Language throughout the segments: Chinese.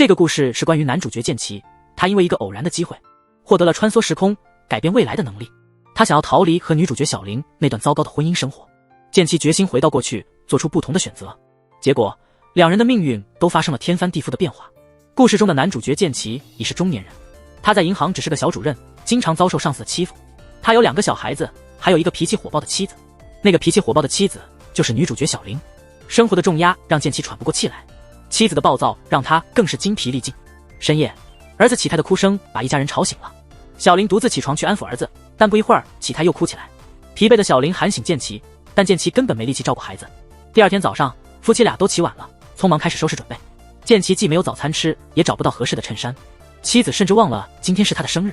这个故事是关于男主角剑奇，他因为一个偶然的机会，获得了穿梭时空、改变未来的能力。他想要逃离和女主角小玲那段糟糕的婚姻生活。剑奇决心回到过去，做出不同的选择。结果，两人的命运都发生了天翻地覆的变化。故事中的男主角剑奇已是中年人，他在银行只是个小主任，经常遭受上司的欺负。他有2个小孩子，还有一个脾气火爆的妻子。那个脾气火爆的妻子就是女主角小玲。生活的重压让剑奇喘不过气来，妻子的暴躁让他更是精疲力尽。深夜，儿子启泰的哭声把一家人吵醒了。小玲独自起床去安抚儿子，但不一会儿，启泰又哭起来。疲惫的小玲喊醒剑奇，但剑奇根本没力气照顾孩子。第二天早上，夫妻俩都起晚了，匆忙开始收拾准备。剑奇既没有早餐吃，也找不到合适的衬衫。妻子甚至忘了今天是他的生日，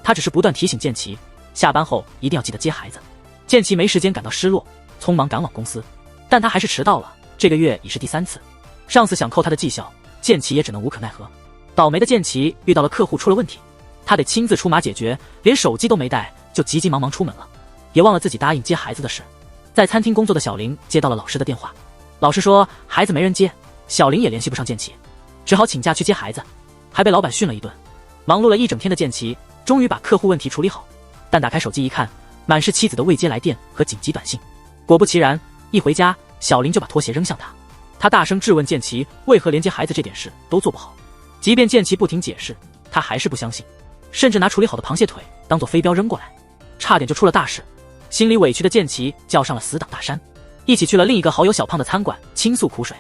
他只是不断提醒剑奇，下班后一定要记得接孩子。剑奇没时间感到失落，匆忙赶往公司，但他还是迟到了。这个月已是第3次，上司想扣他的绩效，剑奇也只能无可奈何。倒霉的剑奇遇到了客户出了问题，他得亲自出马解决，连手机都没带，就急急忙忙出门了，也忘了自己答应接孩子的事。在餐厅工作的小玲接到了老师的电话，老师说孩子没人接，小玲也联系不上剑奇，只好请假去接孩子，还被老板训了一顿。忙碌了一整天的剑奇终于把客户问题处理好，但打开手机一看，满是妻子的未接来电和紧急短信。果不其然，一回家，小玲就把拖鞋扔向他。他大声质问剑奇为何连接孩子这点事都做不好。即便剑奇不停解释，他还是不相信，甚至拿处理好的螃蟹腿当做飞镖扔过来，差点就出了大事。心里委屈的剑奇叫上了死党大山，一起去了另一个好友小胖的餐馆倾诉苦水。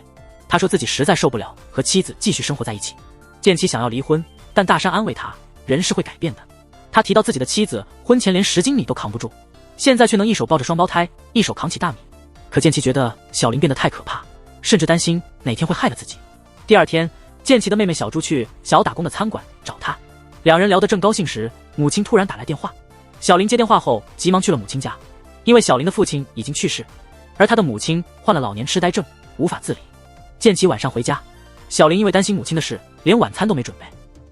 他说自己实在受不了和妻子继续生活在一起。剑奇想要离婚，但大山安慰他，人是会改变的。他提到自己的妻子婚前连10斤米都扛不住，现在却能一手抱着双胞胎，一手扛起大米。可剑奇觉得小玲变得太可怕，甚至担心哪天会害了自己。第二天，剑奇的妹妹小朱去小打工的餐馆找他，两人聊得正高兴时，母亲突然打来电话。小玲接电话后急忙去了母亲家，因为小玲的父亲已经去世，而她的母亲患了老年痴呆症，无法自理。剑奇晚上回家，小玲因为担心母亲的事，连晚餐都没准备。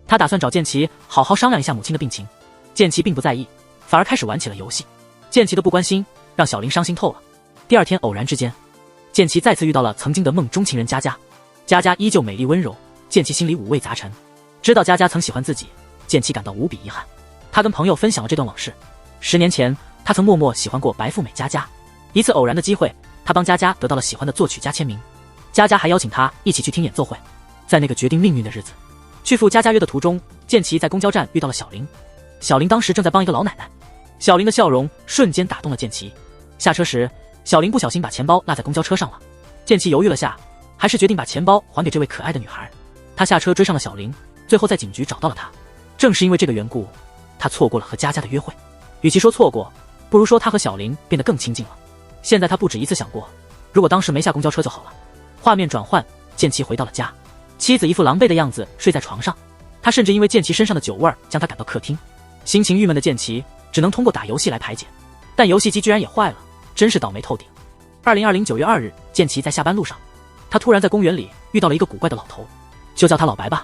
她打算找剑奇好好商量一下母亲的病情。剑奇并不在意，反而开始玩起了游戏。剑奇的不关心让小玲伤心透了。第二天偶然之间，剑奇再次遇到了曾经的梦中情人佳佳。佳佳依旧美丽温柔，剑奇心里五味杂陈。知道佳佳曾喜欢自己，剑奇感到无比遗憾。他跟朋友分享了这段往事。10年前，他曾默默喜欢过白富美佳佳。一次偶然的机会，他帮佳佳得到了喜欢的作曲家签名。佳佳还邀请他一起去听演奏会。在那个决定命运的日子，去赴佳佳约的途中，剑奇在公交站遇到了小玲。小玲当时正在帮一个老奶奶，小玲的笑容瞬间打动了剑奇。下车时，小玲不小心把钱包落在公交车上了。剑奇犹豫了下，还是决定把钱包还给这位可爱的女孩。他下车追上了小玲，最后在警局找到了她。正是因为这个缘故，他错过了和佳佳的约会。与其说错过，不如说他和小玲变得更亲近了。现在他不止一次想过，如果当时没下公交车就好了。画面转换，剑奇回到了家，妻子一副狼狈的样子睡在床上，他甚至因为剑奇身上的酒味将他赶到客厅。心情郁闷的剑奇只能通过打游戏来排解，但游戏机居然也坏了，真是倒霉透顶。2020 9月2日，剑奇在下班路上，他突然在公园里遇到了一个古怪的老头，就叫他老白吧。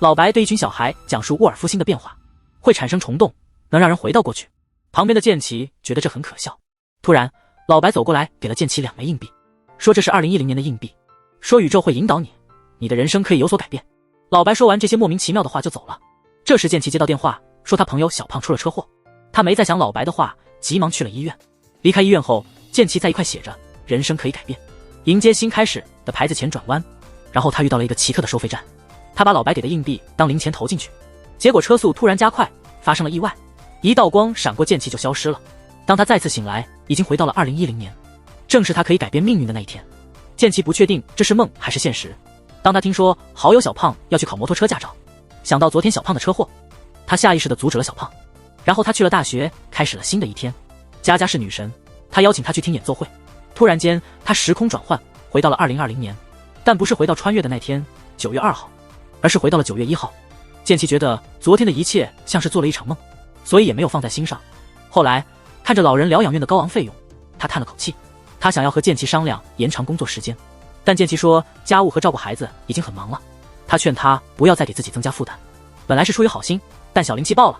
老白对一群小孩讲述沃尔夫星的变化，会产生虫洞，能让人回到过去。旁边的剑奇觉得这很可笑。突然，老白走过来给了剑奇2枚硬币，说这是2010年的硬币，说宇宙会引导你，你的人生可以有所改变。老白说完这些莫名其妙的话就走了。这时剑奇接到电话，说他朋友小胖出了车祸。他没再想老白的话，急忙去了医院。离开医院后，剑奇在一块写着人生可以改变，迎接新开始的牌子前转弯，然后他遇到了一个奇特的收费站。他把老白给的硬币当零钱投进去，结果车速突然加快，发生了意外，一道光闪过剑奇就消失了。当他再次醒来，已经回到了2010年，正是他可以改变命运的那一天。剑奇不确定这是梦还是现实。当他听说好友小胖要去考摩托车驾照，想到昨天小胖的车祸，他下意识地阻止了小胖。然后他去了大学，开始了新的一天。佳佳是女神，她邀请他去听演奏会。突然间，他时空转换，回到了2020年，但不是回到穿越的那天9月2号，而是回到了9月1号。剑奇觉得昨天的一切像是做了一场梦，所以也没有放在心上。后来看着老人疗养院的高昂费用，他叹了口气。他想要和剑奇商量延长工作时间，但剑奇说家务和照顾孩子已经很忙了。他劝他不要再给自己增加负担。本来是出于好心，但小玲气爆了。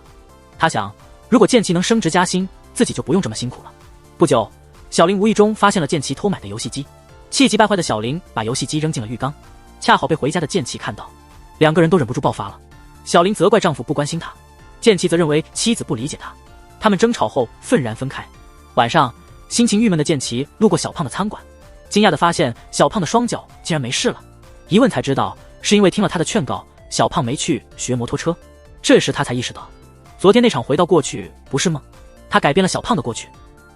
他想，如果剑奇能升职加薪，自己就不用这么辛苦了。不久，小玲无意中发现了剑奇偷买的游戏机，气急败坏的小玲把游戏机扔进了浴缸，恰好被回家的剑奇看到。两个人都忍不住爆发了。小林责怪丈夫不关心她，剑琪则认为妻子不理解他。他们争吵后愤然分开。晚上，心情郁闷的剑琪路过小胖的餐馆，惊讶地发现小胖的双脚竟然没事了。一问才知道，是因为听了他的劝告，小胖没去学摩托车。这时他才意识到，昨天那场回到过去不是梦，他改变了小胖的过去。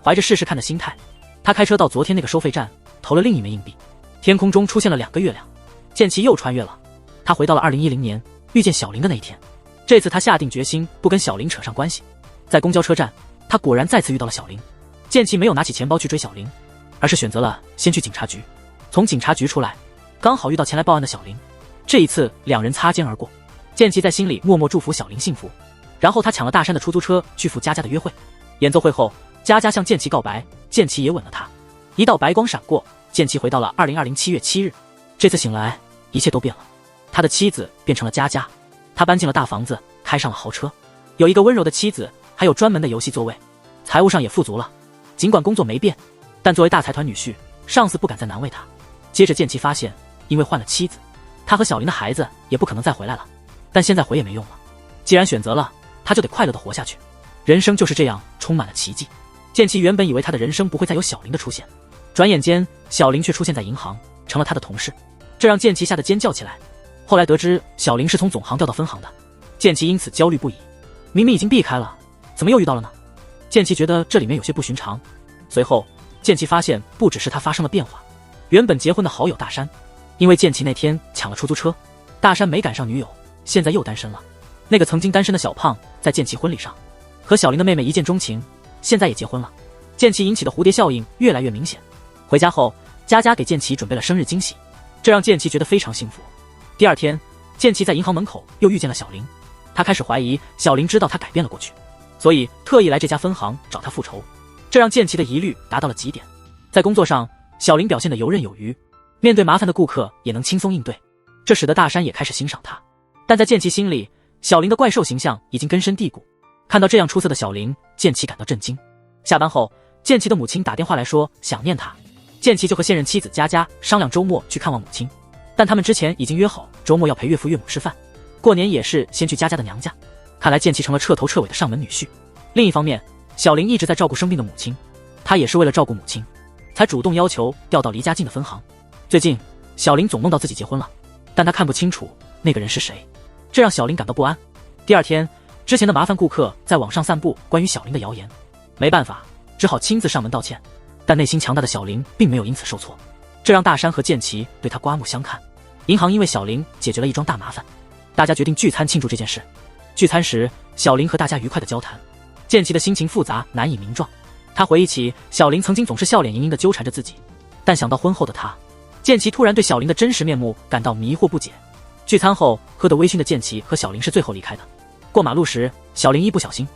怀着试试看的心态，他开车到昨天那个收费站，投了另一枚硬币。天空中出现了2个月亮，剑琪又穿越了。他回到了2010年遇见小林的那一天。这次他下定决心不跟小林扯上关系。在公交车站，他果然再次遇到了小林。剑琪没有拿起钱包去追小林，而是选择了先去警察局。从警察局出来，刚好遇到前来报案的小林。这一次两人擦肩而过，剑琪在心里默默祝福小林幸福。然后他抢了大山的出租车去赴佳佳的约会。演奏会后，佳佳向剑琪告白，剑琪也吻了她。一道白光闪过，剑琪回到了2020 7月7日。这次醒来，一切都变了。他的妻子变成了佳佳，他搬进了大房子，开上了豪车，有一个温柔的妻子，还有专门的游戏座位，财务上也富足了。尽管工作没变，但作为大财团女婿，上司不敢再难为他。接着剑琪发现，因为换了妻子，他和小林的孩子也不可能再回来了。但现在回也没用了，既然选择了，他就得快乐地活下去。人生就是这样，充满了奇迹。剑琪原本以为他的人生不会再有小林的出现，转眼间小林却出现在银行，成了他的同事，这让剑琪吓得尖叫起来。后来得知小林是从总行调到分行的，剑琪因此焦虑不已。明明已经避开了，怎么又遇到了呢？剑琪觉得这里面有些不寻常。随后剑琪发现不只是他发生了变化，原本结婚的好友大山，因为剑琪那天抢了出租车，大山没赶上女友，现在又单身了。那个曾经单身的小胖在剑琪婚礼上和小林的妹妹一见钟情，现在也结婚了。剑琪引起的蝴蝶效应越来越明显。回家后，佳佳给剑琪准备了生日惊喜，这让剑琪觉得非常幸福。第二天，剑琪在银行门口又遇见了小林，他开始怀疑小林知道他改变了过去，所以特意来这家分行找他复仇，这让剑琪的疑虑达到了极点。在工作上，小林表现得游刃有余，面对麻烦的顾客也能轻松应对，这使得大山也开始欣赏他。但在剑琪心里，小林的怪兽形象已经根深蒂固。看到这样出色的小林，剑琪感到震惊。下班后，剑琪的母亲打电话来说想念他，剑琪就和现任妻子佳佳商量周末去看望母亲，但他们之前已经约好周末要陪岳父岳母吃饭，过年也是先去佳佳的娘家。看来剑琪成了彻头彻尾的上门女婿。另一方面，小林一直在照顾生病的母亲，他也是为了照顾母亲，才主动要求调到离家近的分行。最近，小林总梦到自己结婚了，但他看不清楚那个人是谁，这让小林感到不安。第二天，之前的麻烦顾客在网上散布关于小林的谣言，没办法，只好亲自上门道歉。但内心强大的小林并没有因此受挫，这让大山和剑琪对他刮目相看。银行因为小林解决了一桩大麻烦，大家决定聚餐庆祝这件事。聚餐时，小林和大家愉快地交谈，剑琪的心情复杂难以名状。他回忆起小林曾经总是笑脸盈盈地纠缠着自己，但想到婚后的他，剑琪突然对小林的真实面目感到迷惑不解。聚餐后，喝得微醺的剑琪和小林是最后离开的。过马路时，小林一不小心，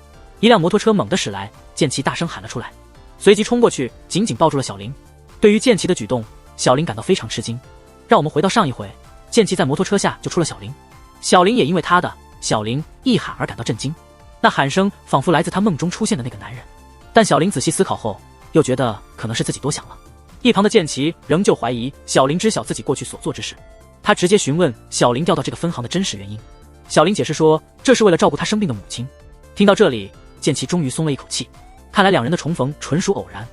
一辆摩托车猛地驶来，剑琪大声喊了出来，随即冲过去紧紧抱住了小林。对于剑琪的举动，小林感到非常吃惊。让我们回到上一回，剑琪在摩托车下救出了小林，小林也因为他的小林一喊而感到震惊，那喊声仿佛来自他梦中出现的那个男人。但小林仔细思考后，又觉得可能是自己多想了。一旁的剑琪仍旧怀疑小林知晓自己过去所做之事，他直接询问小林调到这个分行的真实原因。小林解释说，这是为了照顾他生病的母亲。听到这里，剑琪终于松了一口气，看来两人的重逢纯属偶然。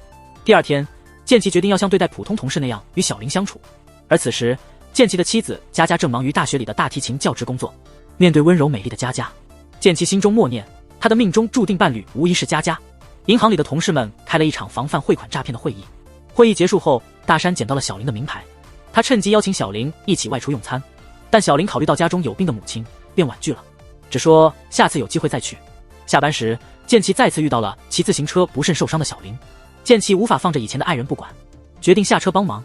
第二天，剑琪决定要像对待普通同事那样与小林相处，而此时，剑琪的妻子佳佳正忙于大学里的大提琴教职工作。面对温柔美丽的佳佳，剑琪心中默念，他的命中注定伴侣无疑是佳佳。银行里的同事们开了一场防范汇款诈骗的会议。会议结束后，大山捡到了小林的名牌，他趁机邀请小林一起外出用餐，但小林考虑到家中有病的母亲，便婉拒了，只说下次有机会再去。下班时，剑琪再次遇到了骑自行车不慎受伤的小林，剑琪无法放着以前的爱人不管，决定下车帮忙。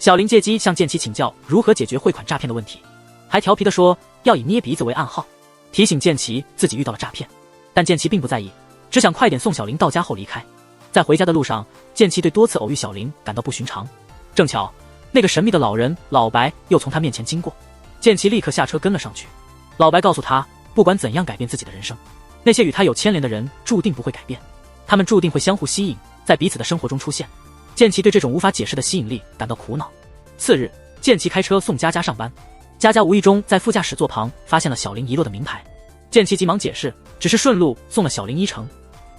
小林借机向剑琪请教如何解决汇款诈骗的问题，还调皮地说要以捏鼻子为暗号，提醒剑琪自己遇到了诈骗。但剑琪并不在意，只想快点送小林到家后离开。在回家的路上，剑琪对多次偶遇小林感到不寻常。正巧，那个神秘的老人老白又从他面前经过，剑琪立刻下车跟了上去。老白告诉他，不管怎样改变自己的人生，那些与他有牵连的人注定不会改变，他们注定会相互吸引，在彼此的生活中出现。剑琪对这种无法解释的吸引力感到苦恼。次日，剑琪开车送佳佳上班，佳佳无意中在副驾驶座旁发现了小林遗落的名牌，剑崎急忙解释，只是顺路送了小林一程。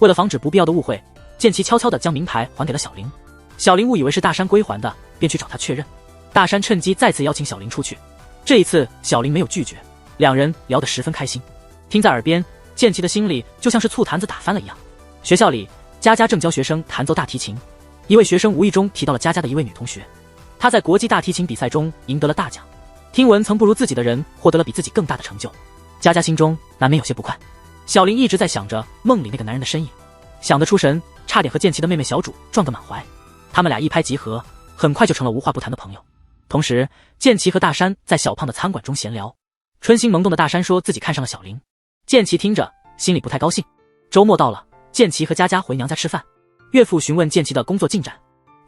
为了防止不必要的误会，剑崎悄悄地将名牌还给了小林。小林误以为是大山归还的，便去找他确认。大山趁机再次邀请小林出去，这一次小林没有拒绝，两人聊得十分开心。听在耳边，剑崎的心里就像是醋坛子打翻了一样。学校里，佳佳正教学生弹奏大提琴，一位学生无意中提到了佳佳的一位女同学，她在国际大提琴比赛中赢得了大奖，听闻曾不如自己的人获得了比自己更大的成就，佳佳心中难免有些不快。小林一直在想着梦里那个男人的身影，想得出神，差点和剑崎的妹妹小主撞个满怀。他们俩一拍即合，很快就成了无话不谈的朋友。同时，剑崎和大山在小胖的餐馆中闲聊，春心萌动的大山说自己看上了小林，剑崎听着心里不太高兴。周末到了，剑崎和佳佳回娘家吃饭，岳父询问剑崎的工作进展。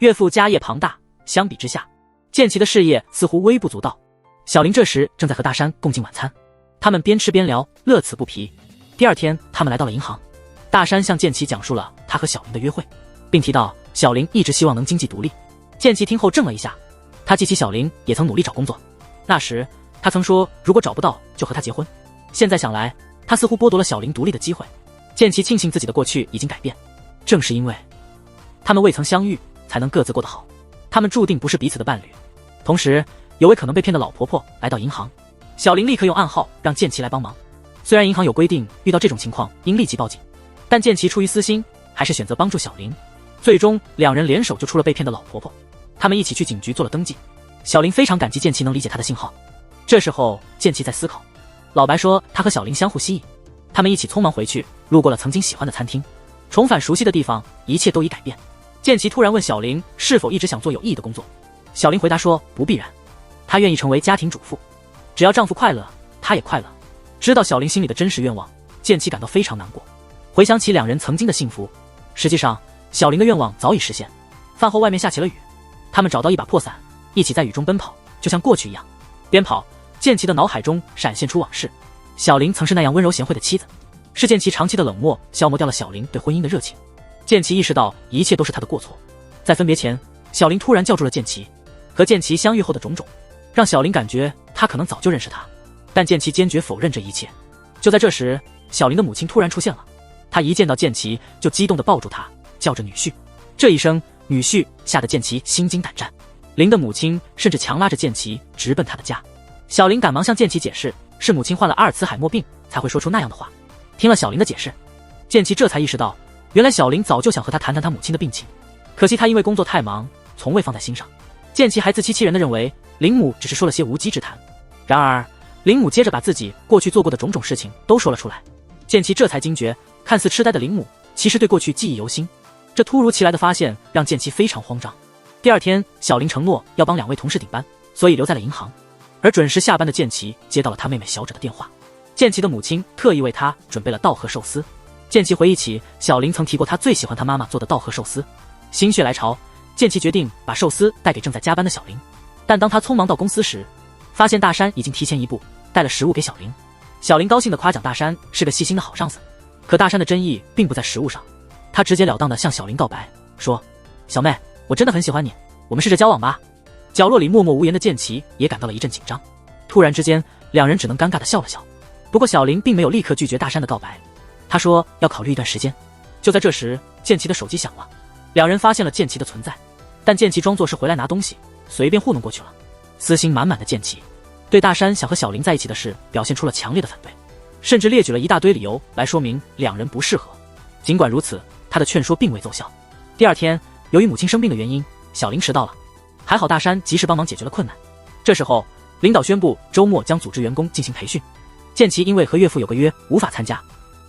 岳父家业庞大，相比之下，剑崎的事业似乎微不足道。小林这时正在和大山共进晚餐，他们边吃边聊，乐此不疲。第二天，他们来到了银行，大山向剑崎讲述了他和小林的约会，并提到小林一直希望能经济独立。剑崎听后怔了一下，他记起小林也曾努力找工作，那时他曾说如果找不到就和他结婚。现在想来，他似乎剥夺了小林独立的机会。剑崎庆幸自己的过去已经改变，正是因为他们未曾相遇，才能各自过得好。他们注定不是彼此的伴侣。同时，有位可能被骗的老婆婆来到银行，小林立刻用暗号让剑崎来帮忙。虽然银行有规定遇到这种情况应立即报警，但剑崎出于私心，还是选择帮助小林。最终两人联手救出了被骗的老婆婆，他们一起去警局做了登记。小林非常感激剑崎能理解他的信号。这时候剑崎在思考，老白说他和小林相互吸引，他们一起匆忙回去，路过了曾经喜欢的餐厅，重返熟悉的地方，一切都已改变。剑崎突然问小林是否一直想做有意义的工作，小林回答说不必然，她愿意成为家庭主妇，只要丈夫快乐，她也快乐。知道小林心里的真实愿望，剑崎感到非常难过。回想起两人曾经的幸福，实际上小林的愿望早已实现。饭后外面下起了雨，他们找到一把破伞，一起在雨中奔跑，就像过去一样。边跑，剑崎的脑海中闪现出往事，小林曾是那样温柔贤惠的妻子，是剑崎长期的冷漠消磨掉了小林对婚姻的热情。剑崎意识到一切都是他的过错。在分别前，小林突然叫住了剑崎，和剑崎相遇后的种种让小林感觉他可能早就认识他，但剑崎坚决否认这一切。就在这时，小林的母亲突然出现了，她一见到剑崎就激动地抱住他，叫着女婿。这一声女婿吓得剑崎心惊胆战，林的母亲甚至强拉着剑崎直奔他的家。小林赶忙向剑崎解释，是母亲患了阿尔茨海默病才会说出那样的话。听了小林的解释，剑崎这才意识到，原来小林早就想和他谈谈他母亲的病情，可惜他因为工作太忙，从未放在心上。剑崎还自欺欺人地认为林母只是说了些无稽之谈，然而林母接着把自己过去做过的种种事情都说了出来。剑崎这才惊觉，看似痴呆的林母其实对过去记忆犹新。这突如其来的发现让剑崎非常慌张。第二天，小林承诺要帮两位同事顶班，所以留在了银行。而准时下班的剑崎接到了他妹妹小芷的电话，剑崎的母亲特意为他准备了稻荷寿司。剑崎回忆起小林曾提过他最喜欢他妈妈做的稻荷寿司，心血来潮，剑崎决定把寿司带给正在加班的小林。但当他匆忙到公司时，发现大山已经提前一步带了食物给小林。小林高兴地夸奖大山是个细心的好上司，可大山的真意并不在食物上，他直截了当地向小林告白，说：小妹，我真的很喜欢你，我们试着交往吧。角落里默默无言的剑崎也感到了一阵紧张，突然之间，两人只能尴尬地笑了笑。不过小林并没有立刻拒绝大山的告白，他说要考虑一段时间。就在这时，剑崎的手机响了，两人发现了剑崎的存在，但剑崎装作是回来拿东西，随便糊弄过去了。私心满满的剑崎对大山想和小林在一起的事表现出了强烈的反对，甚至列举了一大堆理由来说明两人不适合。尽管如此，他的劝说并未奏效。第二天，由于母亲生病的原因，小林迟到了，还好大山及时帮忙解决了困难。这时候，领导宣布周末将组织员工进行培训，剑崎因为和岳父有个约无法参加，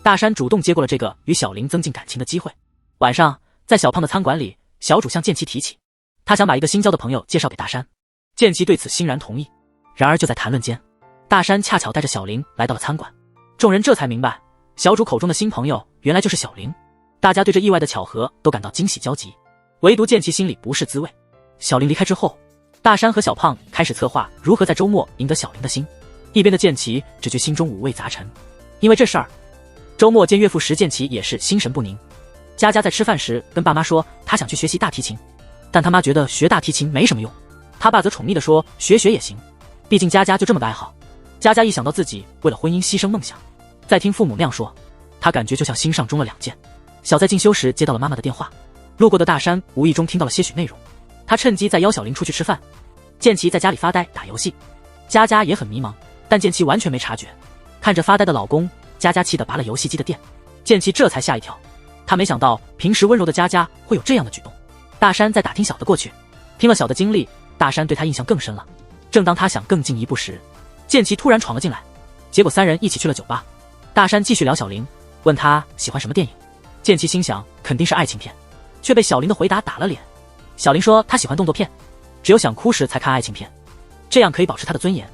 大山主动接过了这个与小林增进感情的机会。晚上，在小胖的餐馆里，小主向剑崎提起，他想把一个新交的朋友介绍给大山。剑崎对此欣然同意。然而就在谈论间，大山恰巧带着小林来到了餐馆，众人这才明白，小主口中的新朋友原来就是小林。大家对这意外的巧合都感到惊喜交集，唯独剑崎心里不是滋味。小林离开之后，大山和小胖开始策划如何在周末赢得小林的心。一边的剑崎只觉心中五味杂陈，因为这事儿，周末见岳父时，剑崎也是心神不宁。佳佳在吃饭时跟爸妈说她想去学习大提琴，但他妈觉得学大提琴没什么用，他爸则宠溺地说学学也行。毕竟佳佳就这么个爱好。佳佳一想到自己为了婚姻牺牲梦想，再听父母那样说，她感觉就像心上中了两箭。小在进修时接到了妈妈的电话，路过的大山无意中听到了些许内容，他趁机再邀小林出去吃饭。建奇在家里发呆打游戏，佳佳也很迷茫，但建奇完全没察觉。看着发呆的老公，佳佳气得拔了游戏机的电，建奇这才吓一跳。他没想到平时温柔的佳佳会有这样的举动。大山在打听小的过去，听了小的经历，大山对他印象更深了。正当他想更进一步时，建奇突然闯了进来，结果三人一起去了酒吧。大山继续聊小林，问他喜欢什么电影。建奇心想肯定是爱情片，却被小林的回答打了脸。小林说他喜欢动作片，只有想哭时才看爱情片，这样可以保持他的尊严。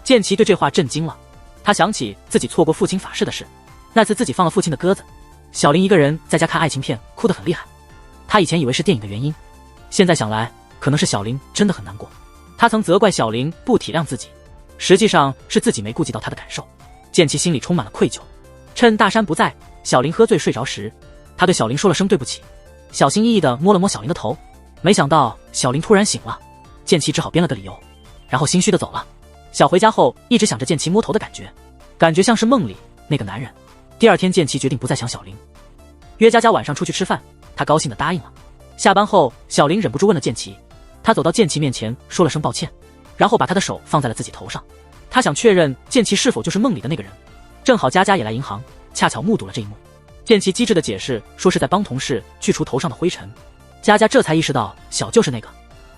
建奇对这话震惊了，他想起自己错过父亲法事的事，那次自己放了父亲的鸽子，小林一个人在家看爱情片哭得很厉害。他以前以为是电影的原因，现在想来可能是小林真的很难过。他曾责怪小林不体谅自己，实际上是自己没顾及到他的感受。建奇心里充满了愧疚。趁大山不在，小林喝醉睡着时，他对小林说了声对不起，小心翼翼地摸了摸小林的头。没想到小林突然醒了，建奇只好编了个理由，然后心虚地走了。小回家后一直想着建奇摸头的感觉像是梦里那个男人。第二天建奇决定不再想小林，约佳佳晚上出去吃饭，他高兴地答应了。下班后小林忍不住问了建奇，他走到建奇面前说了声抱歉，然后把他的手放在了自己头上。他想确认建奇是否就是梦里的那个人。正好佳佳也来银行，恰巧目睹了这一幕。建奇机智的解释说是在帮同事去除头上的灰尘。佳佳这才意识到小就是那个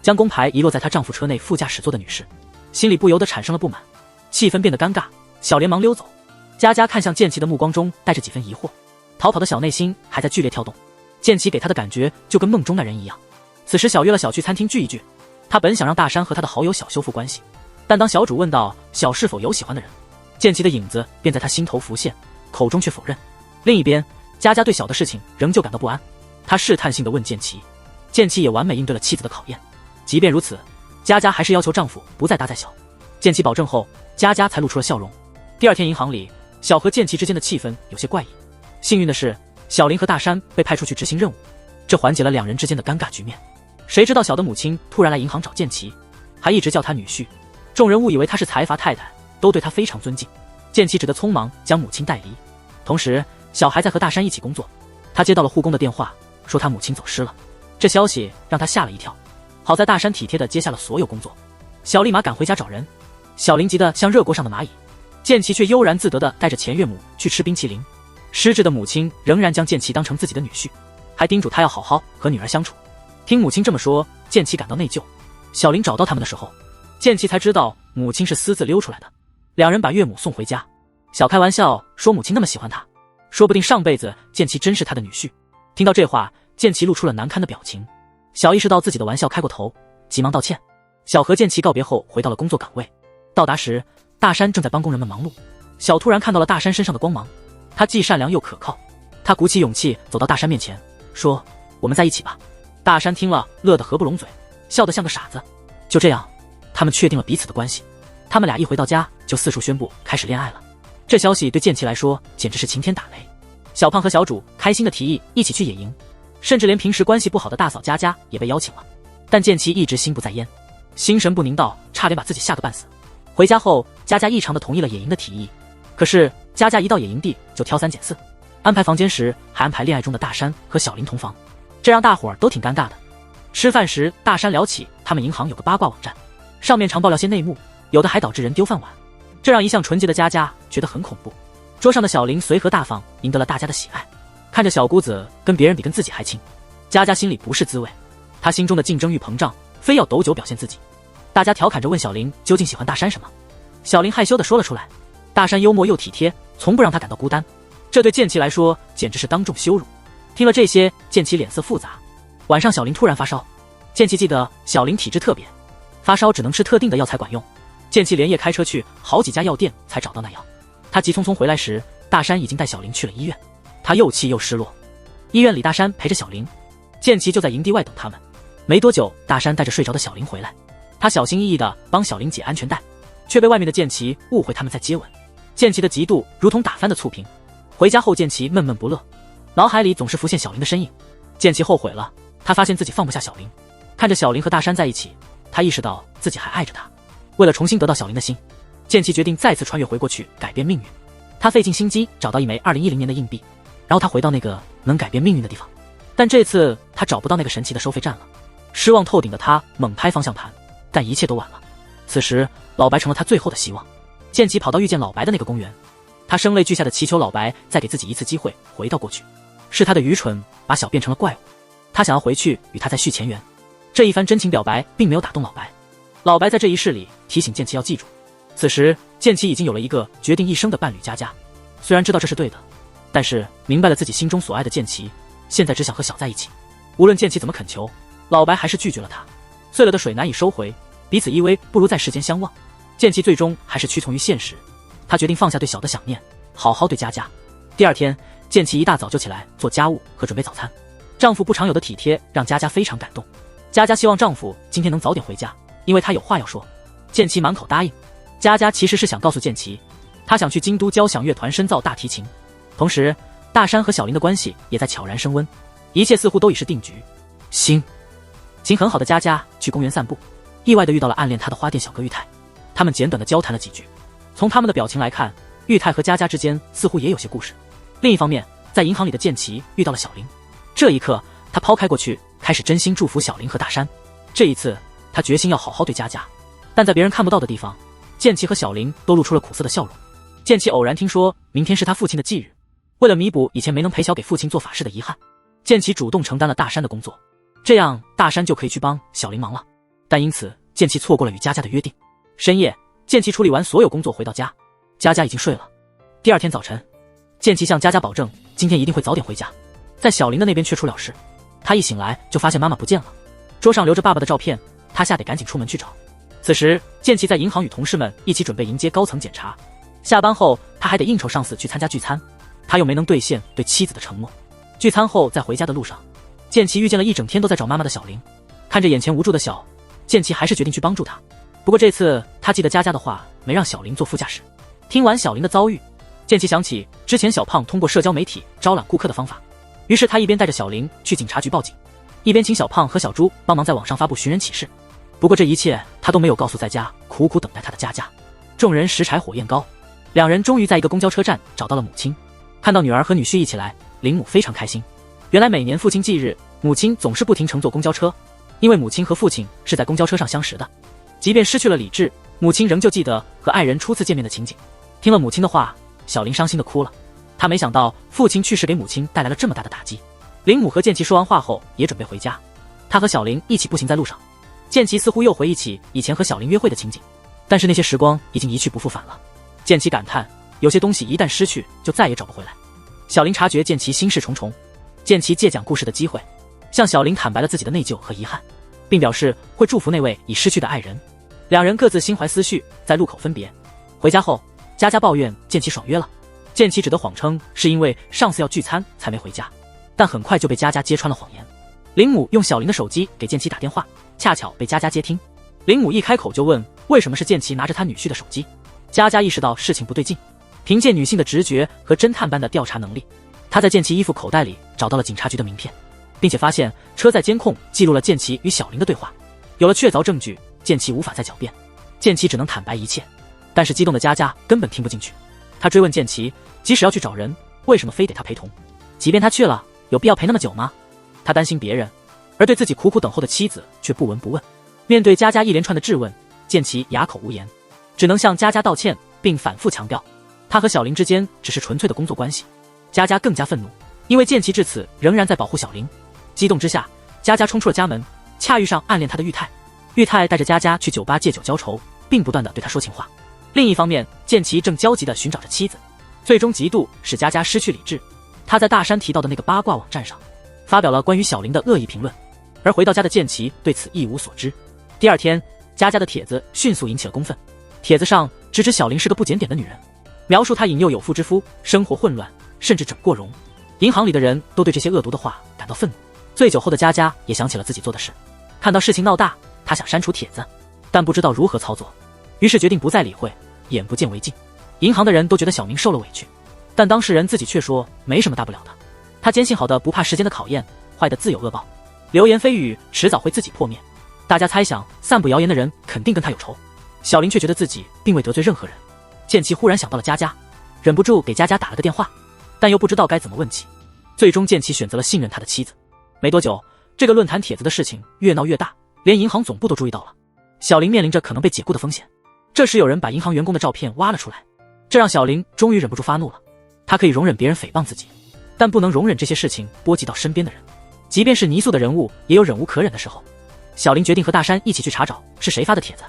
将工牌遗落在她丈夫车内副驾驶座的女士，心里不由得产生了不满，气氛变得尴尬。小连忙溜走。佳佳看向建奇的目光中带着几分疑惑，逃跑的小内心还在剧烈跳动。建奇给她的感觉就跟梦中那人一样。此时小约了小去餐厅聚一聚，他本想让大山和他的好友小修复关系，但当小主问到小是否有喜欢的人，建奇的影子便在他心头浮现，口中却否认。另一边，佳佳对小的事情仍旧感到不安，她试探性地问建奇，建奇也完美应对了妻子的考验。即便如此，佳佳还是要求丈夫不再搭载小。建奇保证后，佳佳才露出了笑容。第二天银行里，小和建奇之间的气氛有些怪异。幸运的是，小林和大山被派出去执行任务，这缓解了两人之间的尴尬局面。谁知道小的母亲突然来银行找建奇，还一直叫他女婿，众人误以为他是财阀太太，都对他非常尊敬。建奇只得匆忙将母亲带离。同时小还在和大山一起工作，他接到了护工的电话，说他母亲走失了。这消息让他吓了一跳，好在大山体贴地接下了所有工作。小立马赶回家找人，小林急得像热锅上的蚂蚁，建奇却悠然自得地带着前岳母去吃冰淇淋。失智的母亲仍然将建奇当成自己的女婿，还叮嘱他要好好和女儿相处。听母亲这么说，建奇感到内疚。小林找到他们的时候，建奇才知道母亲是私自溜出来的。两人把岳母送回家，小开玩笑说母亲那么喜欢他，说不定上辈子建奇真是他的女婿。听到这话，建奇露出了难堪的表情。小意识到自己的玩笑开过头，急忙道歉。小和建奇告别后回到了工作岗位。到达时，大山正在帮工人们忙碌。小突然看到了大山身上的光芒，他既善良又可靠。他鼓起勇气走到大山面前，说：“我们在一起吧。”大山听了乐得合不拢嘴，笑得像个傻子。就这样，他们确定了彼此的关系。他们俩一回到家就四处宣布开始恋爱了。这消息对建奇来说简直是晴天打雷。小胖和小主开心地提议一起去野营，甚至连平时关系不好的大嫂佳佳也被邀请了。但建奇一直心不在焉，心神不宁到差点把自己吓个半死。回家后，佳佳异常地同意了野营的提议。可是佳佳一到野营地就挑三拣四，安排房间时还安排恋爱中的大山和小林同房，这让大伙儿都挺尴尬的。吃饭时，大山聊起他们银行有个八卦网站，上面常爆料些内幕，有的还导致人丢饭碗，这让一向纯洁的佳佳觉得很恐怖。桌上的小林随和大方，赢得了大家的喜爱。看着小姑子跟别人比跟自己还亲，佳佳心里不是滋味，她心中的竞争欲膨胀，非要斗酒表现自己。大家调侃着问小林究竟喜欢大山什么，小林害羞地说了出来。大山幽默又体贴，从不让他感到孤单，这对建奇来说简直是当众羞辱。听了这些，建奇脸色复杂。晚上小林突然发烧，建奇记得小林体质特别，发烧只能吃特定的药才管用。建奇连夜开车去好几家药店才找到那药。他急匆匆回来时，大山已经带小林去了医院。他又气又失落。医院里，大山陪着小林，建奇就在营地外等他们。没多久，大山带着睡着的小林回来，他小心翼翼地帮小林解安全带，却被外面的建奇误会他们在接吻。建奇的嫉妒如同打翻的醋瓶。回家后，建奇闷闷不乐，脑海里总是浮现小林的身影。建奇后悔了，他发现自己放不下小林。看着小林和大山在一起，他意识到自己还爱着他。为了重新得到小林的心，剑崎决定再次穿越回过去改变命运。他费尽心机找到一枚2010年的硬币，然后他回到那个能改变命运的地方。但这次他找不到那个神奇的收费站了。失望透顶的他猛拍方向盘，但一切都晚了。此时老白成了他最后的希望。剑崎跑到遇见老白的那个公园，他声泪俱下的祈求老白再给自己一次机会回到过去。是他的愚蠢把小变成了怪物，他想要回去与他再续前缘。这一番真情表白并没有打动老白。老白在这一世里提醒剑崎要记住，此时剑崎已经有了一个决定一生的伴侣佳佳。虽然知道这是对的，但是明白了自己心中所爱的剑崎现在只想和小在一起。无论剑崎怎么恳求，老白还是拒绝了他。碎了的水难以收回，彼此依偎不如在世间相望。剑崎最终还是屈从于现实，他决定放下对小的想念，好好对佳佳。第二天，剑崎一大早就起来做家务和准备早餐。丈夫不常有的体贴让佳佳非常感动。佳佳希望丈夫今天能早点回家，因为她有话要说。剑崎满口答应。佳佳其实是想告诉剑崎，她想去京都交响乐团深造大提琴。同时，大山和小林的关系也在悄然升温，一切似乎都已是定局。心情很好的佳佳去公园散步，意外地遇到了暗恋她的花店小哥玉泰。他们简短地交谈了几句，从他们的表情来看，玉泰和佳佳之间似乎也有些故事。另一方面，在银行里的剑崎遇到了小林，这一刻他抛开过去，开始真心祝福小林和大山。这一次他决心要好好对佳佳，但在别人看不到的地方，剑崎和小林都露出了苦涩的笑容。剑崎偶然听说明天是他父亲的忌日，为了弥补以前没能陪小给父亲做法事的遗憾，剑崎主动承担了大山的工作，这样大山就可以去帮小林忙了。但因此剑崎错过了与佳佳的约定。深夜，剑崎处理完所有工作回到家，佳佳已经睡了。第二天早晨，剑崎向佳佳保证今天一定会早点回家。在小林的那边却出了事，他一醒来就发现妈妈不见了，桌上留着爸爸的照片，他吓得赶紧出门去找。此时剑崎在银行与同事们一起准备迎接高层检查，下班后他还得应酬上司去参加聚餐，他又没能兑现对妻子的承诺。聚餐后在回家的路上，剑崎遇见了一整天都在找妈妈的小林，看着眼前无助的小，剑崎还是决定去帮助他。不过这次他记得佳佳的话，没让小林坐副驾驶。听完小林的遭遇，剑崎想起之前小胖通过社交媒体招揽顾客的方法，于是他一边带着小林去警察局报警，一边请小胖和小猪帮忙在网上发布寻人启事。不过这一切他都没有告诉在家苦苦等待他的佳佳。众人拾柴火焰高，两人终于在一个公交车站找到了母亲。看到女儿和女婿一起来，林母非常开心。原来每年父亲忌日，母亲总是不停乘坐公交车，因为母亲和父亲是在公交车上相识的。即便失去了理智，母亲仍旧记得和爱人初次见面的情景。听了母亲的话，小林伤心地哭了。他没想到父亲去世给母亲带来了这么大的打击。林母和剑崎说完话后也准备回家，他和小林一起步行在路上。剑崎似乎又回忆起以前和小林约会的情景，但是那些时光已经一去不复返了。剑崎感叹，有些东西一旦失去就再也找不回来。小林察觉剑崎心事重重，剑崎借讲故事的机会向小林坦白了自己的内疚和遗憾，并表示会祝福那位已失去的爱人。两人各自心怀思绪，在路口分别。回家后，佳佳抱怨剑崎爽约了，剑崎只得谎称是因为上次要聚餐才没回家，但很快就被佳佳揭穿了谎言。林母用小林的手机给剑崎打电话，恰巧被佳佳接听。林母一开口就问为什么是剑崎拿着他女婿的手机。佳佳意识到事情不对劲，凭借女性的直觉和侦探般的调查能力，她在剑崎衣服口袋里找到了警察局的名片，并且发现车载监控记录了剑崎与小林的对话。有了确凿证据，剑崎无法再狡辩，剑崎只能坦白一切。但是激动的佳佳根本听不进去，她追问剑崎，即使要去找人，为什么非得他陪同？即便他去了，有必要陪那么久吗？他担心别人，而对自己苦苦等候的妻子却不闻不问。面对佳佳一连串的质问，剑崎哑口无言，只能向佳佳道歉，并反复强调他和小林之间只是纯粹的工作关系。佳佳更加愤怒，因为剑崎至此仍然在保护小林。激动之下，佳佳冲出了家门，恰遇上暗恋他的玉泰。玉泰带着佳佳去酒吧借酒浇愁，并不断地对他说情话。另一方面，剑崎正焦急地寻找着妻子，最终嫉妒使佳佳失去理智。他在大山提到的那个八卦网站上发表了关于小林的恶意评论，而回到家的剑崎对此一无所知。第二天，佳佳的帖子迅速引起了公愤，帖子上直指小林是个不检点的女人，描述她引诱有妇之夫，生活混乱，甚至整过容。银行里的人都对这些恶毒的话感到愤怒。醉酒后的佳佳也想起了自己做的事，看到事情闹大，她想删除帖子，但不知道如何操作，于是决定不再理会，眼不见为净。银行的人都觉得小明受了委屈，但当事人自己却说没什么大不了的。他坚信好的不怕时间的考验，坏的自有恶报，流言蜚语迟早会自己破灭。大家猜想散布谣言的人肯定跟他有仇。小林却觉得自己并未得罪任何人。剑崎忽然想到了佳佳，忍不住给佳佳打了个电话，但又不知道该怎么问起。最终剑崎选择了信任他的妻子。没多久，这个论坛帖子的事情越闹越大，连银行总部都注意到了。小林面临着可能被解雇的风险。这时有人把银行员工的照片挖了出来，这让小林终于忍不住发怒了。他可以容忍别人诽谤自己，但不能容忍这些事情波及到身边的人。即便是泥塑的人物，也有忍无可忍的时候。小林决定和大山一起去查找是谁发的帖子。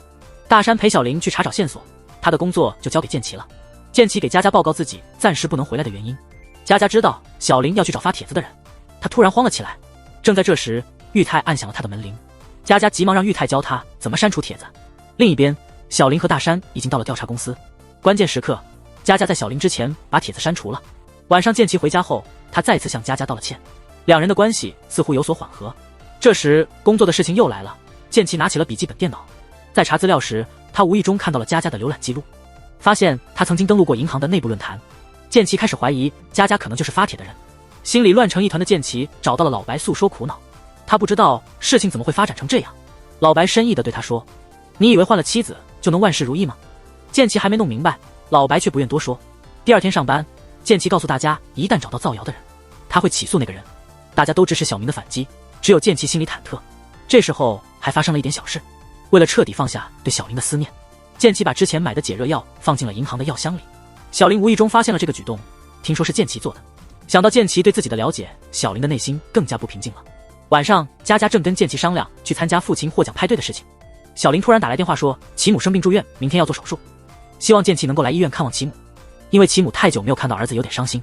大山陪小林去查找线索，他的工作就交给剑崎了。剑崎给佳佳报告自己暂时不能回来的原因。佳佳知道小林要去找发帖子的人，他突然慌了起来。正在这时，玉泰按响了他的门铃。佳佳急忙让玉泰教他怎么删除帖子。另一边，小林和大山已经到了调查公司。关键时刻，佳佳在小林之前把帖子删除了。晚上剑崎回家后，他再次向佳佳道了歉，两人的关系似乎有所缓和。这时工作的事情又来了，剑崎拿起了笔记本电脑，在查资料时，他无意中看到了佳佳的浏览记录，发现他曾经登录过银行的内部论坛。剑崎开始怀疑佳佳可能就是发帖的人，心里乱成一团的剑崎找到了老白诉说苦恼。他不知道事情怎么会发展成这样。老白深意地对他说：“你以为换了妻子就能万事如意吗？”剑崎还没弄明白，老白却不愿多说。第二天上班，剑崎告诉大家，一旦找到造谣的人，他会起诉那个人。大家都支持小明的反击，只有剑崎心里忐忑。这时候还发生了一点小事。为了彻底放下对小林的思念，剑崎把之前买的解热药放进了银行的药箱里。小林无意中发现了这个举动，听说是剑崎做的。想到剑崎对自己的了解，小林的内心更加不平静了。晚上，佳佳正跟剑崎商量去参加父亲获奖派对的事情。小林突然打来电话说，其母生病住院，明天要做手术，希望剑崎能够来医院看望其母，因为其母太久没有看到儿子，有点伤心。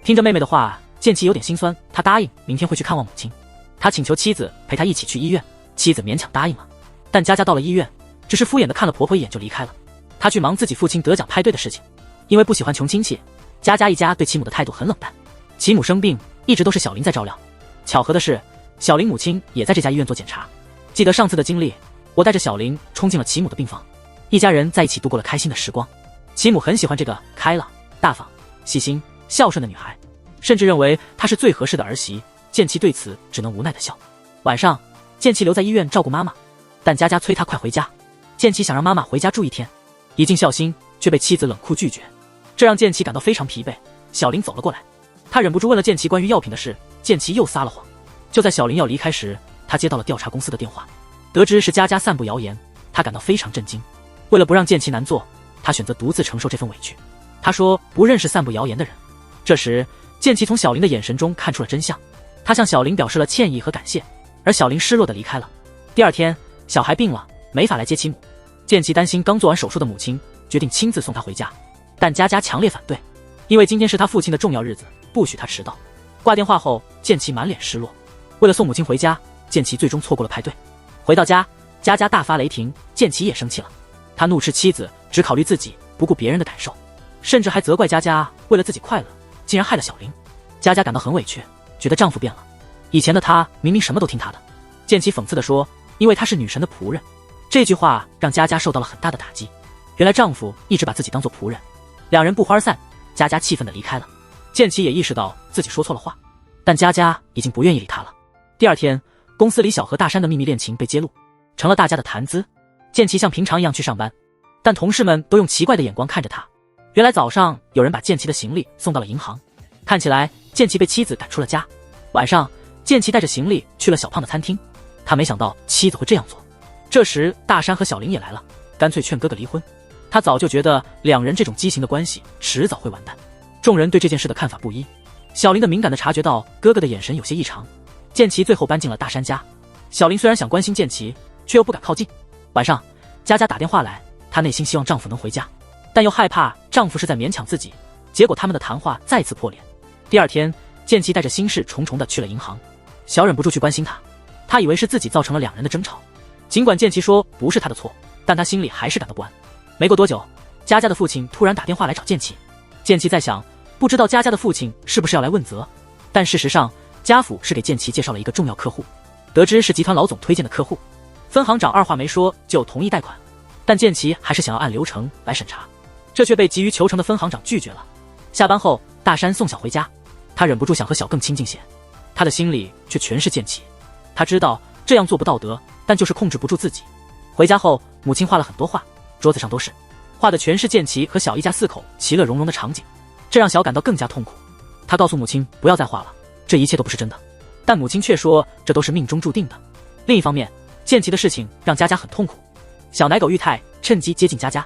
听着妹妹的话，剑崎有点心酸，他答应明天会去看望母亲。他请求妻子陪他一起去医院，妻子勉强答应了。但佳佳到了医院，只是敷衍地看了婆婆一眼就离开了。他去忙自己父亲得奖派对的事情。因为不喜欢穷亲戚，佳佳一家对其母的态度很冷淡。其母生病，一直都是小林在照料。巧合的是，小林母亲也在这家医院做检查。记得上次的经历，我带着小林冲进了其母的病房，一家人在一起度过了开心的时光。其母很喜欢这个开朗、大方、细心、孝顺的女孩，甚至认为她是最合适的儿媳。剑崎对此只能无奈地笑。晚上，剑崎留在医院照顾妈妈，但佳佳催他快回家。剑崎想让妈妈回家住一天，以尽孝心，却被妻子冷酷拒绝，这让剑崎感到非常疲惫。小林走了过来，他忍不住问了剑崎关于药品的事，剑崎又撒了谎。就在小林要离开时，他接到了调查公司的电话，得知是佳佳散布谣言，他感到非常震惊。为了不让剑崎难做，他选择独自承受这份委屈。他说不认识散布谣言的人。这时，剑崎从小林的眼神中看出了真相，他向小林表示了歉意和感谢，而小林失落地离开了。第二天，小孩病了，没法来接其母。剑崎担心刚做完手术的母亲，决定亲自送他回家，但佳佳强烈反对，因为今天是他父亲的重要日子，不许他迟到。挂电话后，剑崎满脸失落。为了送母亲回家，剑崎最终错过了派对。回到家，佳佳大发雷霆，剑崎也生气了。他怒斥妻子只考虑自己，不顾别人的感受，甚至还责怪佳佳为了自己快乐，竟然害了小林。佳佳感到很委屈，觉得丈夫变了，以前的他明明什么都听他的。剑崎讽刺地说，因为他是女神的仆人。这句话让佳佳受到了很大的打击，原来丈夫一直把自己当作仆人。两人不欢而散，佳佳气愤地离开了。剑崎也意识到自己说错了话，但佳佳已经不愿意理他了。第二天，公司里小和大山的秘密恋情被揭露，成了大家的谈资。剑崎像平常一样去上班，但同事们都用奇怪的眼光看着他。原来早上有人把剑崎的行李送到了银行，看起来剑崎被妻子赶出了家。晚上，剑崎带着行李去了小胖的餐厅，他没想到妻子会这样做。这时大山和小林也来了，干脆劝哥哥离婚。他早就觉得两人这种畸形的关系迟早会完蛋。众人对这件事的看法不一。小林的敏感地察觉到哥哥的眼神有些异常。剑崎最后搬进了大山家。小林虽然想关心剑崎，却又不敢靠近。晚上，佳佳打电话来，她内心希望丈夫能回家，但又害怕丈夫是在勉强自己。结果他们的谈话再次破脸。第二天，剑崎带着心事重重地去了银行。小忍不住去关心他，他以为是自己造成了两人的争吵。尽管剑崎说不是他的错，但他心里还是感到不安。没过多久，佳佳的父亲突然打电话来找剑崎。剑崎在想，不知道佳佳的父亲是不是要来问责，但事实上家父是给剑崎介绍了一个重要客户，得知是集团老总推荐的客户，分行长二话没说就同意贷款，但剑崎还是想要按流程来审查，这却被急于求成的分行长拒绝了。下班后，大山送小回家，他忍不住想和小更亲近些，他的心里却全是剑崎。他知道这样做不道德，但就是控制不住自己。回家后，母亲画了很多画，桌子上都是，画的全是剑奇和小一家4口其乐融融的场景，这让小感到更加痛苦。他告诉母亲不要再画了，这一切都不是真的，但母亲却说这都是命中注定的。另一方面，剑奇的事情让佳佳很痛苦，小奶狗玉泰趁机接近佳佳。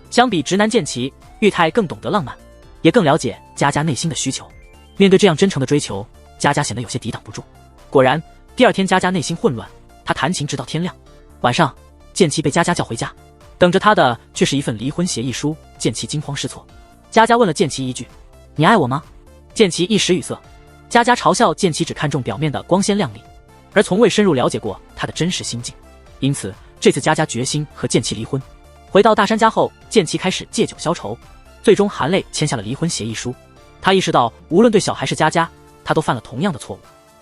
相比直男剑奇，玉泰更懂得浪漫，也更了解佳佳内心的需求。面对这样真诚的追求，佳佳显得有些抵挡不住。果然，第二天佳佳内心混乱，她弹琴直到天亮。晚上，剑奇被佳佳叫回家，等着他的却是一份离婚协议书。剑奇惊慌失措，佳佳问了剑奇一句：“你爱我吗？”剑奇一时语塞。佳佳嘲笑剑奇只看重表面的光鲜亮丽，而从未深入了解过他的真实心境。因此，这次佳佳决心和剑奇离婚。回到大山家后，剑奇开始借酒消愁，最终含泪签下了离婚协议书。他意识到，无论对小还是佳佳，他都犯了同样的错误。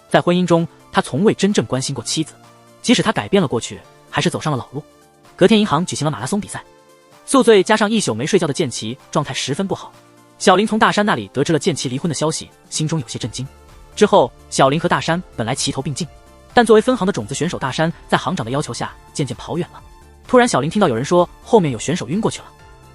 在婚姻中，他从未真正关心过妻子，即使他改变了过去，还是走上了老路。隔天，银行举行了马拉松比赛，宿醉加上一宿没睡觉的剑奇状态十分不好。小林从大山那里得知了剑奇离婚的消息，心中有些震惊。之后，小林和大山本来齐头并进，但作为分行的种子选手，大山在行长的要求下渐渐跑远了。突然，小林听到有人说后面有选手晕过去了，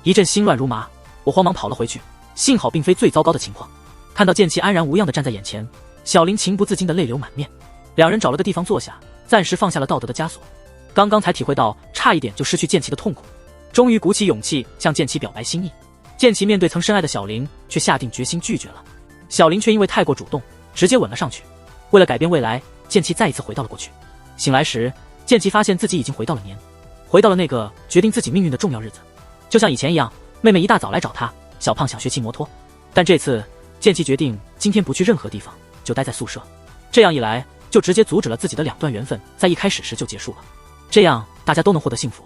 一阵心乱如麻。我慌忙跑了回去，幸好并非最糟糕的情况。看到剑奇安然无恙地站在眼前，小林情不自禁地泪流满面。两人找了个地方坐下，暂时放下了道德的枷锁。刚刚才体会到差一点就失去剑奇的痛苦，终于鼓起勇气向剑奇表白心意。剑奇面对曾深爱的小林，却下定决心拒绝了。小林却因为太过主动，直接吻了上去。为了改变未来，剑奇再一次回到了过去。醒来时，剑奇发现自己已经回到了年，回到了那个决定自己命运的重要日子。就像以前一样，妹妹一大早来找他，小胖想学骑摩托，但这次剑奇决定今天不去任何地方，就待在宿舍。这样一来，就直接阻止了自己的2段缘分在一开始时就结束了，这样大家都能获得幸福。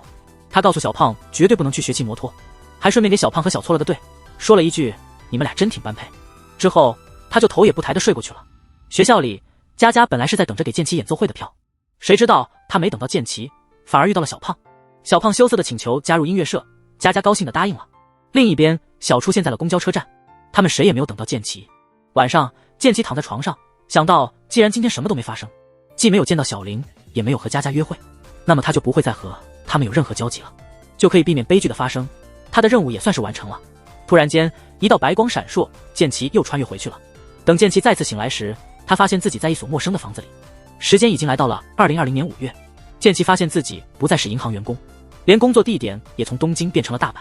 他告诉小胖绝对不能去学骑摩托，还顺便给小胖和小错了个对，说了一句你们俩真挺般配。之后他就头也不抬地睡过去了。学校里，佳佳本来是在等着给剑奇演奏会的票，谁知道他没等到剑奇，反而遇到了小胖。小胖羞涩地请求加入音乐社，佳佳高兴地答应了。另一边，小出现在了公交车站，他们谁也没有等到剑奇。晚上，剑奇躺在床上，想到既然今天什么都没发生，既没有见到小林，也没有和佳佳约会，那么他就不会再和他们有任何交集了，就可以避免悲剧的发生。他的任务也算是完成了。突然间，一道白光闪烁，剑奇又穿越回去了。等剑奇再次醒来时，他发现自己在一所陌生的房子里。时间已经来到了2020年5月，剑奇发现自己不再是银行员工，连工作地点也从东京变成了大阪。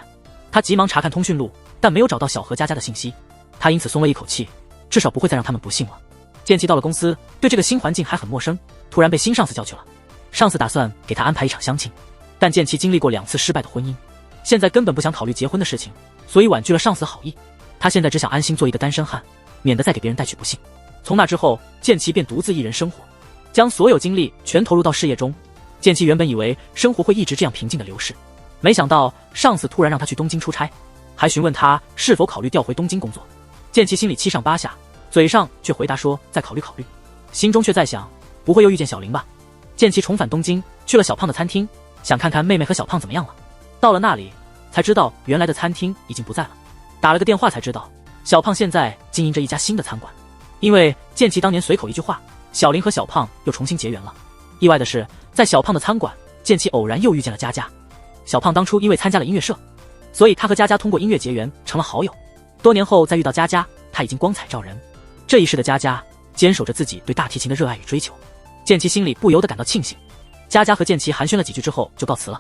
他急忙查看通讯录，但没有找到小何佳佳的信息，他因此松了一口气，至少不会再让他们不幸了。剑奇到了公司，对这个新环境还很陌生，突然被新上司叫去了。上司打算给他安排一场相亲，但剑奇经历过2次失败的婚姻，现在根本不想考虑结婚的事情，所以婉拒了上司好意。他现在只想安心做一个单身汉，免得再给别人带去不幸。从那之后，剑奇便独自一人生活，将所有精力全投入到事业中。剑奇原本以为生活会一直这样平静的流逝，没想到上司突然让他去东京出差，还询问他是否考虑调回东京工作。剑奇心里七上八下，嘴上却回答说再考虑考虑，心中却在想不会又遇见小林吧。剑奇重返东京，去了小胖的餐厅，想看看妹妹和小胖怎么样了。到了那里，才知道原来的餐厅已经不在了。打了个电话才知道，小胖现在经营着一家新的餐馆。因为剑奇当年随口一句话，小林和小胖又重新结缘了。意外的是，在小胖的餐馆，剑奇偶然又遇见了佳佳。小胖当初因为参加了音乐社，所以他和佳佳通过音乐结缘，成了好友。多年后再遇到佳佳，他已经光彩照人。这一世的佳佳坚守着自己对大提琴的热爱与追求，剑奇心里不由得感到庆幸。佳佳和剑奇寒暄了几句之后就告辞了。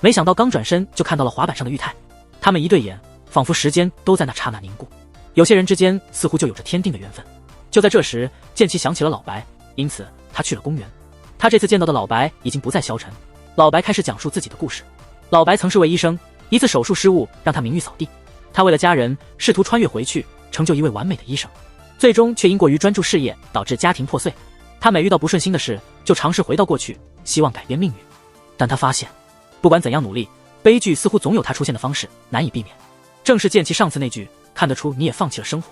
没想到刚转身就看到了滑板上的玉泰，他们一对眼，仿佛时间都在那刹那凝固。有些人之间似乎就有着天定的缘分。就在这时，剑奇想起了老白，因此他去了公园。他这次见到的老白已经不再消沉，老白开始讲述自己的故事。老白曾是位医生，一次手术失误让他名誉扫地，他为了家人试图穿越回去，成就一位完美的医生，最终却因过于专注事业导致家庭破碎。他每遇到不顺心的事就尝试回到过去，希望改变命运，但他发现不管怎样努力，悲剧似乎总有他出现的方式，难以避免。正是剑奇上次那句看得出你也放弃了生活，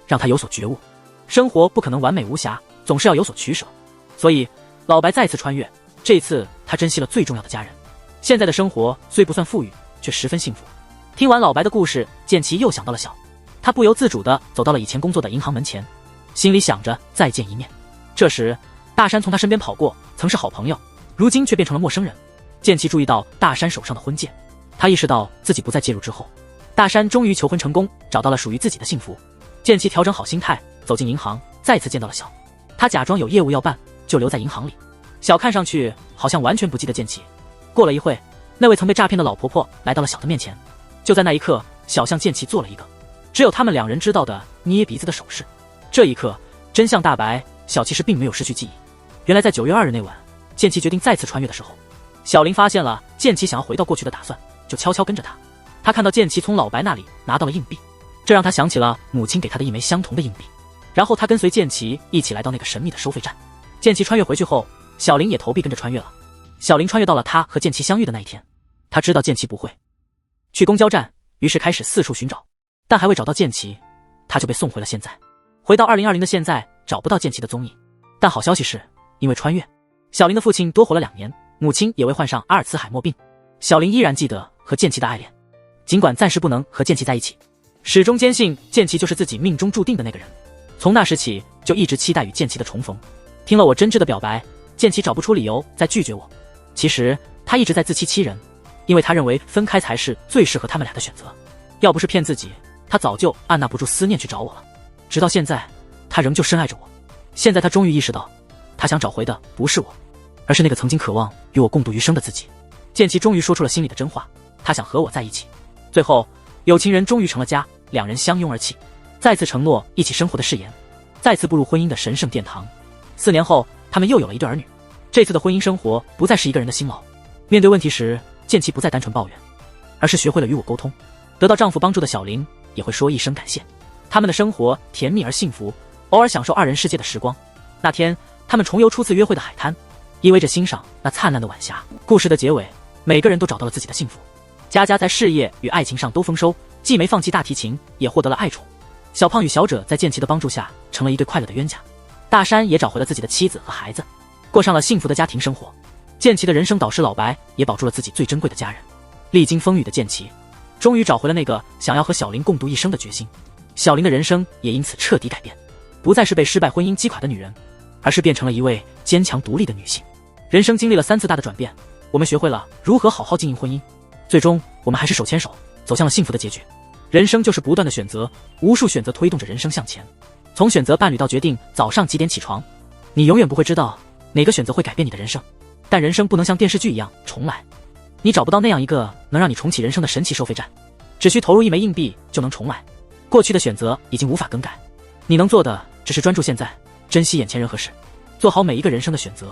让他有所觉悟。生活不可能完美无瑕，总是要有所取舍。所以老白再次穿越，这次他珍惜了最重要的家人。现在的生活虽不算富裕，却十分幸福。听完老白的故事，剑奇又想到了小，他不由自主地走到了以前工作的银行门前，心里想着再见一面。这时大山从他身边跑过，曾是好朋友，如今却变成了陌生人。剑奇注意到大山手上的婚戒，他意识到自己不再介入之后，大山终于求婚成功，找到了属于自己的幸福。剑崎调整好心态，走进银行，再次见到了小。他假装有业务要办，就留在银行里。小看上去好像完全不记得剑崎。过了一会，那位曾被诈骗的老婆婆来到了小的面前。就在那一刻，小向剑崎做了一个只有他们2人知道的捏鼻子的手势。这一刻，真相大白，小其实并没有失去记忆。原来在9月2日那晚，剑崎决定再次穿越的时候，小林发现了剑崎想要回到过去的打算，就悄悄跟着他。他看到剑崎从老白那里拿到了硬币，这让他想起了母亲给他的一枚相同的硬币。然后他跟随剑崎一起来到那个神秘的收费站。剑崎穿越回去后，小林也投币跟着穿越了。小林穿越到了他和剑崎相遇的那一天，他知道剑崎不会去公交站，于是开始四处寻找，但还未找到剑崎，他就被送回了现在。回到2020的现在，找不到剑崎的踪影。但好消息是，因为穿越，小林的父亲多活了2年，母亲也未患上阿尔茨海默病。小林依然记得和剑崎的爱恋，尽管暂时不能和剑崎在一起，始终坚信剑崎就是自己命中注定的那个人。从那时起，就一直期待与剑崎的重逢。听了我真挚的表白，剑崎找不出理由再拒绝我。其实他一直在自欺欺人，因为他认为分开才是最适合他们俩的选择。要不是骗自己，他早就按捺不住思念去找我了。直到现在，他仍旧深爱着我。现在他终于意识到，他想找回的不是我，而是那个曾经渴望与我共度余生的自己。剑崎终于说出了心里的真话，他想和我在一起。最后，有情人终于成了家，2人相拥而泣，再次承诺一起生活的誓言，再次步入婚姻的神圣殿堂。4年后，他们又有了一对儿女。这次的婚姻生活不再是一个人的辛劳，面对问题时，剑崎不再单纯抱怨，而是学会了与我沟通。得到丈夫帮助的小林也会说一声感谢。他们的生活甜蜜而幸福，偶尔享受2人世界的时光。那天，他们重游初次约会的海滩，依偎着欣赏那灿烂的晚霞。故事的结尾，每个人都找到了自己的幸福。佳佳在事业与爱情上都丰收，既没放弃大提琴，也获得了爱宠。小胖与小者在剑崎的帮助下，成了一对快乐的冤家。大山也找回了自己的妻子和孩子，过上了幸福的家庭生活。剑崎的人生导师老白也保住了自己最珍贵的家人。历经风雨的剑崎，终于找回了那个想要和小林共度一生的决心。小林的人生也因此彻底改变，不再是被失败婚姻击垮的女人，而是变成了一位坚强独立的女性。人生经历了3次大的转变，我们学会了如何好好经营婚姻，最终我们还是手牵手走向了幸福的结局。人生就是不断的选择，无数选择推动着人生向前。从选择伴侣到决定早上几点起床，你永远不会知道哪个选择会改变你的人生。但人生不能像电视剧一样重来，你找不到那样一个能让你重启人生的神奇收费站，只需投入1枚硬币就能重来。过去的选择已经无法更改，你能做的只是专注现在，珍惜眼前人和事，做好每一个人生的选择，